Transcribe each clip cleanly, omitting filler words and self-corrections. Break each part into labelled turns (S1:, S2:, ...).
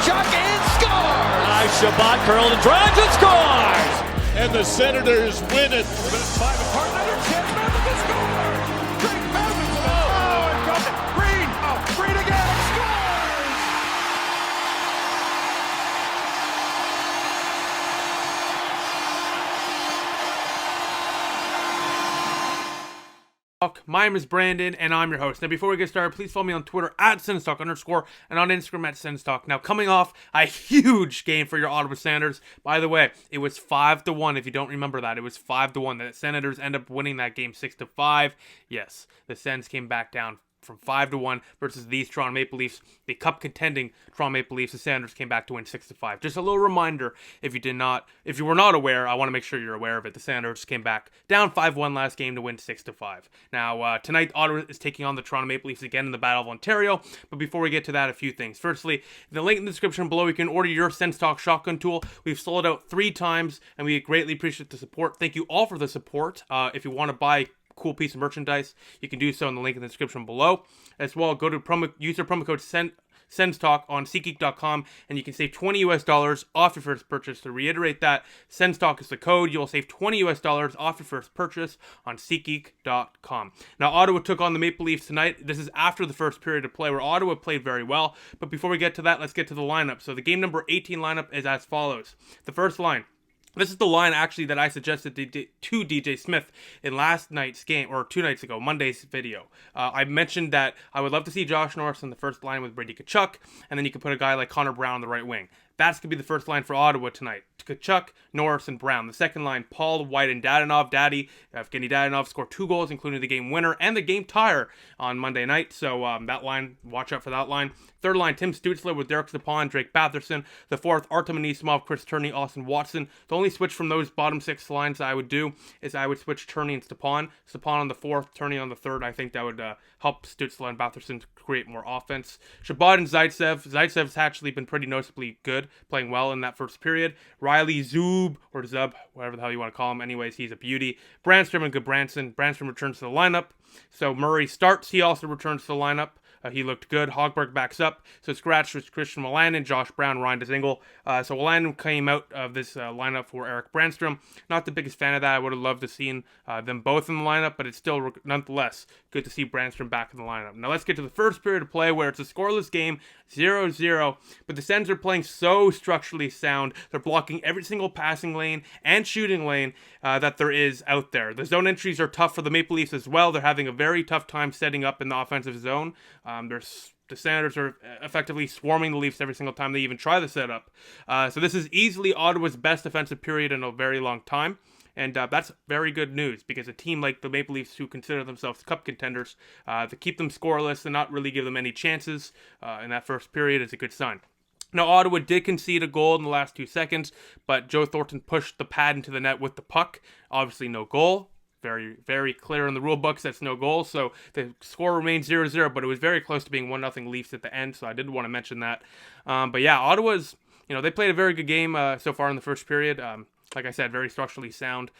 S1: Tkachuk and scores!
S2: Nice Shabbat curled and drives and scores!
S3: And the Senators win it.
S1: Five apart, another chance, Matthews scores! Great Matthews! Oh, and got it! Green! Oh, Green again! Scores!
S4: My name is Brandon, and I'm your host. Now, before we get started, please follow me on Twitter at @SensTalk_ and on Instagram at SensTalk. Now, coming off a huge game for your Ottawa Senators. By the way, it was 5-1. If you don't remember that, it was 5-1. The Senators end up winning that game 6-5. Yes, the Sens came back down from 5-1 versus these Toronto Maple Leafs, the cup contending Toronto Maple Leafs. The Senators came back to win 6-5. Just a little reminder, if you were not aware, I want to make sure you're aware of it. The Senators came back down 5-1 last game to win 6-5. Now, tonight, Ottawa is taking on the Toronto Maple Leafs again in the Battle of Ontario. But before we get to that, a few things. Firstly, the link in the description below, you can order your Sens Talk shotgun tool. We've sold out 3 times, and we greatly appreciate the support. Thank you all for the support. If you want to buy cool piece of merchandise, you can do so in the link in the description below. As well, go to use your promo code SensTalk on SeatGeek.com, and you can save $20 off your first purchase. To reiterate that, SensTalk is the code. You'll save $20 off your first purchase on SeatGeek.com. Now, Ottawa took on the Maple Leafs tonight. This is after the first period of play, where Ottawa played very well. But before we get to that, let's get to the lineup. So the game number 18 lineup is as follows. The first line. This is the line, actually, that I suggested to DJ Smith in last night's game, or 2 nights ago, Monday's video. I mentioned that I would love to see Josh Norris in the first line with Brady Tkachuk, and then you could put a guy like Connor Brown on the right wing. That's going to be the first line for Ottawa tonight. Tkachuk, Norris, and Brown. The second line, Paul, White, and Dadonov. Evgeny Dadonov scored 2 goals, including the game winner and the game tire on Monday night. So that line, watch out for that line. Third line, Tim Stützle with Derek Stepan, Drake Batherson. The fourth, Artem Anisimov, Chris Turney, Austin Watson. The only switch from those bottom 6 lines I would do is I would switch Turney and Stepan. Stepan on the fourth, Turney on the third. I think that would help Stützle and Batherson to create more offense. Shabbat and Zaitsev. Zaitsev's actually been pretty noticeably good, playing well in that first period. Riley Zub, or Zub, whatever the hell you want to call him. Anyways, he's a beauty. Brandstrom and Goodbranson. Brandstrom returns to the lineup. So Murray starts. He also returns to the lineup. He looked good. Hogberg backs up. So scratch was Christian Wolanin, Josh Brown, Ryan Dzingel. So Wolanin came out of this lineup for Eric Brandstrom. Not the biggest fan of that. I would have loved to see them both in the lineup, but it's still nonetheless good to see Brandstrom back in the lineup. Now let's get to the first period of play, where it's a scoreless game, 0-0. But the Sens are playing so structurally sound. They're blocking every single passing lane and shooting lane that there is out there. The zone entries are tough for the Maple Leafs as well. They're having a very tough time setting up in the offensive zone. The Senators are effectively swarming the Leafs every single time they even try the setup. So this is easily Ottawa's best defensive period in a very long time. And that's very good news, because a team like the Maple Leafs, who consider themselves cup contenders, to keep them scoreless and not really give them any chances in that first period is a good sign. Now, Ottawa did concede a goal in the last 2 seconds, but Joe Thornton pushed the pad into the net with the puck. Obviously, no goal. Very, very clear in the rule books that's no goal, so the score remains 0-0, but it was very close to being 1-0 Leafs at the end, so I did want to mention that. But yeah, Ottawa's, they played a very good game so far in the first period. Like I said, very structurally sound.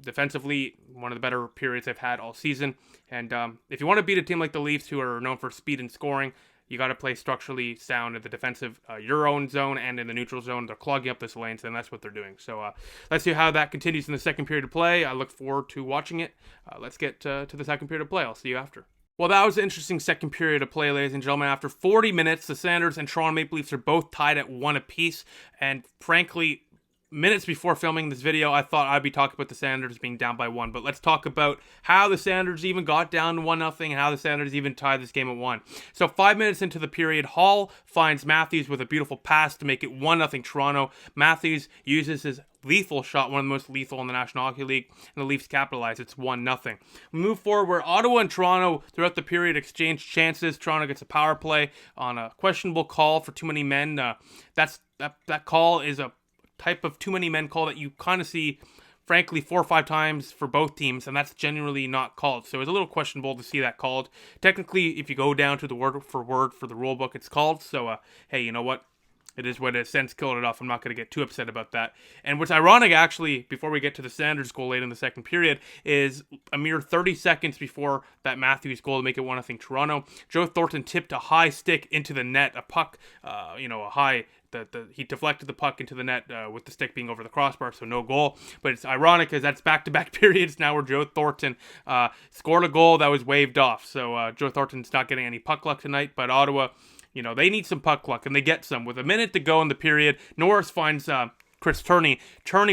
S4: Defensively, one of the better periods they've had all season. And if you want to beat a team like the Leafs, who are known for speed and scoring, you got to play structurally sound at the defensive your own zone and in the neutral zone. They're clogging up this lanes, and that's what they're doing. So let's see how that continues in the second period of play. I look forward to watching it. Let's get to the second period of play. I'll see you after. Well, that was an interesting second period of play, ladies and gentlemen. After 40 minutes, the Senators and Toronto Maple Leafs are both tied at 1 apiece. And frankly, minutes before filming this video, I thought I'd be talking about the Senators being down by 1, but let's talk about how the Senators even got down 1-0 and how the Senators even tied this game at 1. So 5 minutes into the period, Hall finds Matthews with a beautiful pass to make it 1-0 Toronto. Matthews uses his lethal shot, one of the most lethal in the National Hockey League, and the Leafs capitalize. It's 1-0. We move forward where Ottawa and Toronto throughout the period exchange chances. Toronto gets a power play on a questionable call for too many men. That call is a type of too many men call that you kind of see, frankly, 4 or 5 times for both teams, and that's generally not called. So it's a little questionable to see that called. Technically, if you go down to the word for the rule book, it's called. So, hey, you know what? it is what it is. Sens killed it off. I'm not going to get too upset about that. And what's ironic, actually, before we get to the Sanders goal late in the second period, is a mere 30 seconds before that Matthews goal to make it 1-0 Toronto, Joe Thornton tipped a high stick into the net, a puck, a high... He deflected the puck into the net with the stick being over the crossbar, so no goal. But it's ironic because that's back-to-back periods now where Joe Thornton scored a goal that was waved off. So Joe Thornton's not getting any puck luck tonight, but Ottawa, they need some puck luck, and they get some. With a minute to go in the period, Norris finds Chris Turney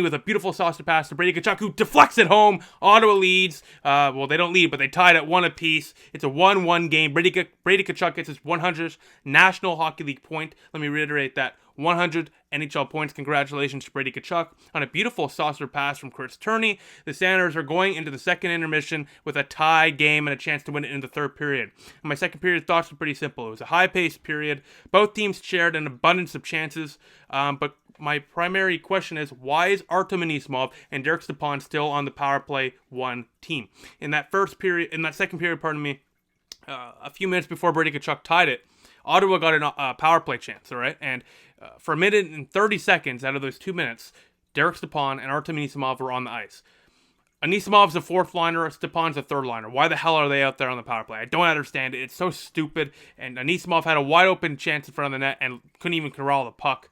S4: with a beautiful saucer pass to Brady Tkachuk, who deflects it home. Ottawa leads. They don't lead, but they tied at 1 apiece. It's a 1-1 game. Brady Tkachuk gets his 100th National Hockey League point. Let me reiterate that. 100 NHL points. Congratulations to Brady Tkachuk on a beautiful saucer pass from Chris Turney. The Sanders are going into the second intermission with a tie game and a chance to win it in the third period. And my second period thoughts were pretty simple. It was a high-paced period. Both teams shared an abundance of chances, but my primary question is, why is Artem Anisimov and Derek Stepan still on the power play 1 team? In that second period, a few minutes before Brady Tkachuk tied it, Ottawa got a power play chance, all right? And for a minute and 30 seconds out of those 2 minutes, Derek Stepan and Artem Anisimov were on the ice. Anisimov's a fourth liner, Stepan's a third liner. Why the hell are they out there on the power play? I don't understand it. It's so stupid. And Anisimov had a wide open chance in front of the net and couldn't even corral the puck.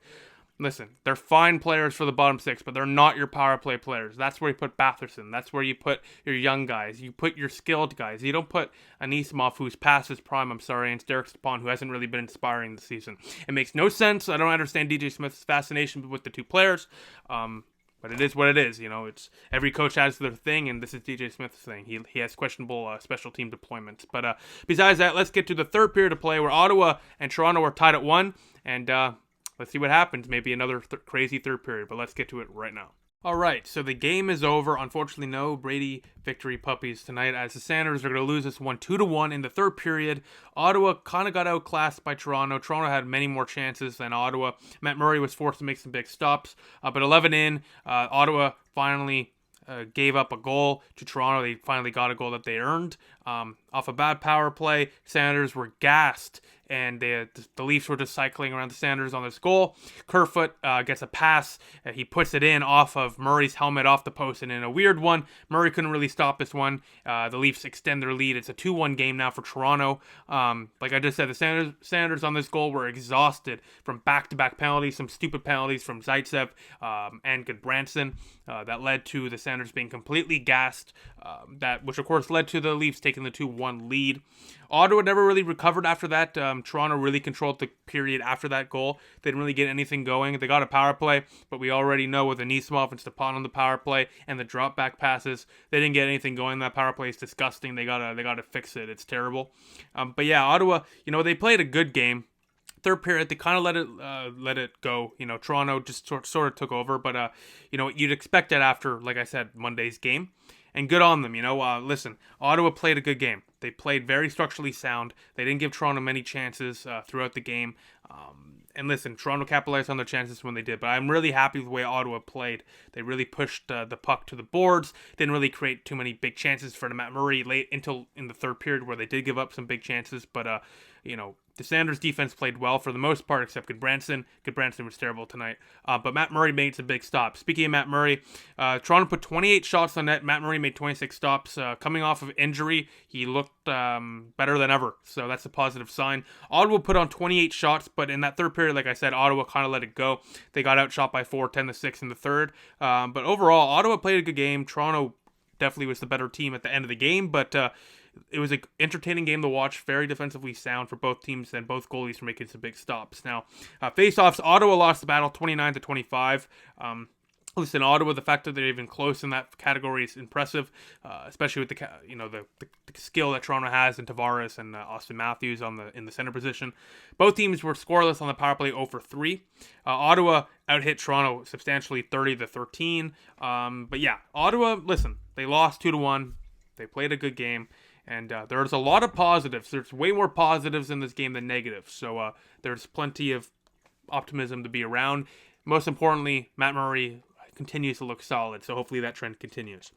S4: Listen, they're fine players for the bottom six, but they're not your power play players. That's where you put Batherson. That's where you put your young guys. You put your skilled guys. You don't put Anisimov, who's past his prime, and it's Derek Stepan, who hasn't really been inspiring this season. It makes no sense. I don't understand DJ Smith's fascination with the two players, but it is what it is. It's every coach has their thing, and this is DJ Smith's thing. He has questionable special team deployments. But besides that, let's get to the third period of play where Ottawa and Toronto are tied at 1, and let's see what happens. Maybe another crazy third period, but let's get to it right now. All right, so the game is over. Unfortunately, no Brady victory puppies tonight, as the Sanders are going to lose this one 2-1 in the third period. Ottawa kind of got outclassed by Toronto. Toronto had many more chances than Ottawa. Matt Murray was forced to make some big stops, but 11 in, Ottawa finally gave up a goal to Toronto. They finally got a goal that they earned. Off a bad power play, Sanders were gassed, and the Leafs were just cycling around the Sanders on this goal. Kerfoot gets a pass. He puts it in off of Murray's helmet off the post, and in a weird one, Murray couldn't really stop this one. The Leafs extend their lead. It's a 2-1 game now for Toronto. Like I just said, the Sanders on this goal were exhausted from back-to-back penalties, some stupid penalties from Zaitsev and Goodbranson that led to the Sanders being completely gassed, which of course led to the Leafs taking the 2-1 lead. Ottawa never really recovered after that. Toronto really controlled the period after that goal. They didn't really get anything going. They got a power play, but we already know with Anisimov and Stepan on the power play and the drop back passes, they didn't get anything going. That power play is disgusting. They gotta fix it. It's terrible. But yeah, Ottawa, they played a good game. Third period, they kind of let it go. Toronto just sort of took over, but you'd expect that after, like I said, Monday's game. And good on them, listen, Ottawa played a good game. They played very structurally sound. They didn't give Toronto many chances throughout the game. And listen, Toronto capitalized on their chances when they did, but I'm really happy with the way Ottawa played. They really pushed the puck to the boards. Didn't really create too many big chances for Matt Murray late until in the third period, where they did give up some big chances. But the Sanders defense played well for the most part, except Goodbranson. Goodbranson was terrible tonight. But Matt Murray made some big stops. Speaking of Matt Murray, Toronto put 28 shots on net. Matt Murray made 26 stops. Coming off of injury, he looked better than ever. So that's a positive sign. Ottawa put on 28 shots, but in that third period, like I said, Ottawa kind of let it go. They got outshot by 4, 10-6 in the third. But overall, Ottawa played a good game. Toronto definitely was the better team at the end of the game, but it was an entertaining game to watch, very defensively sound for both teams, and both goalies were making some big stops. Now, face-offs, Ottawa lost the battle 29-25. Listen, Ottawa, the fact that they're even close in that category is impressive, especially with the skill that Toronto has in Tavares and Austin Matthews in the center position. Both teams were scoreless on the power play 0-for-3. Ottawa out-hit Toronto substantially 30-13. But yeah, Ottawa, listen, they lost 2-1. They played a good game. And there's a lot of positives. There's way more positives in this game than negatives. So there's plenty of optimism to be around. Most importantly, Matt Murray continues to look solid, so hopefully that trend continues.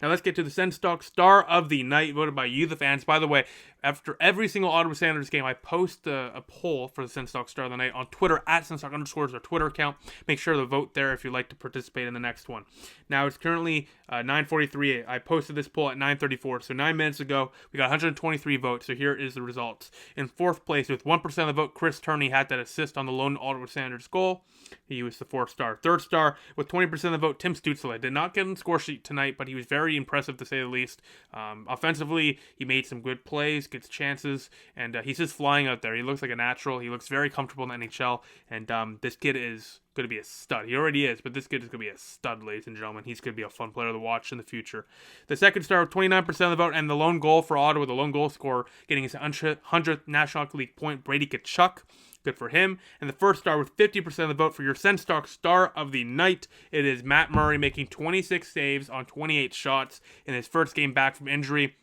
S4: Now let's get to the Sens Star of the night, voted by you, the fans. By the way, After every single Ottawa Senators game, I post a poll for the Sens Talk Star of the Night on Twitter at @SensTalk_ is our Twitter account. Make sure to vote there if you'd like to participate in the next one. Now it's currently 9:43. I posted this poll at 9:34, so 9 minutes ago. We got 123 votes, so here is the results. In fourth place, with 1% of the vote, Chris Turney had that assist on the lone Ottawa Senators goal. He was the 4th star. Third star, with 20% of the vote, Tim Stützle. Did not get on the score sheet tonight, but he was very impressive to say the least. Offensively, he made some good plays, gets chances, and he's just flying out there. He looks like a natural. He looks very comfortable in the NHL, and this kid is going to be a stud. He already is, but this kid is going to be a stud, ladies and gentlemen. He's going to be a fun player to watch in the future. The second star with 29% of the vote, and the lone goal for Ottawa, the lone goal scorer, getting his 100th National Hockey League point, Brady Tkachuk. Good for him. And the first star with 50% of the vote for your Sens Talk Star of the Night, it is Matt Murray, making 26 saves on 28 shots in his first game back from injury.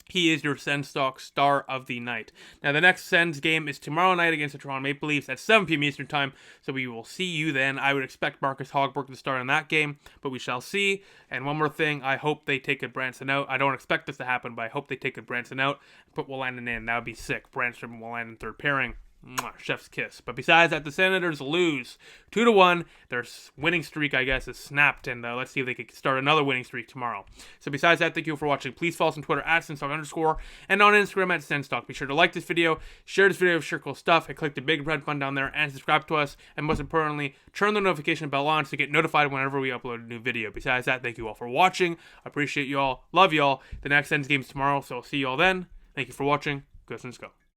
S4: He is your Sens Talk Star of the Night. Now, the next Sens game is tomorrow night against the Toronto Maple Leafs at 7 p.m. Eastern Time, so we will see you then. I would expect Marcus Hogberg to start in that game, but we shall see. And one more thing, I hope they take a Branson out. I don't expect this to happen, but I hope they take a Branson out and put Wolanin in. That would be sick. Branson and Wolanin third pairing. Mwah, chef's kiss. But besides that, the Senators lose 2-1. Their winning streak, I guess, is snapped, and let's see if they can start another winning streak tomorrow. So besides that, thank you for watching. Please follow us on Twitter at @SensTalk_ and on Instagram at SensTalk. Be sure to like this video, share this video with your cool stuff, and click the big red button down there and subscribe to us. And most importantly, turn the notification bell on to get notified whenever we upload a new video. Besides that, thank you all for watching. I appreciate you all. Love you all. The next Sens game is tomorrow, so I'll see you all then. Thank you for watching. Go Sens go.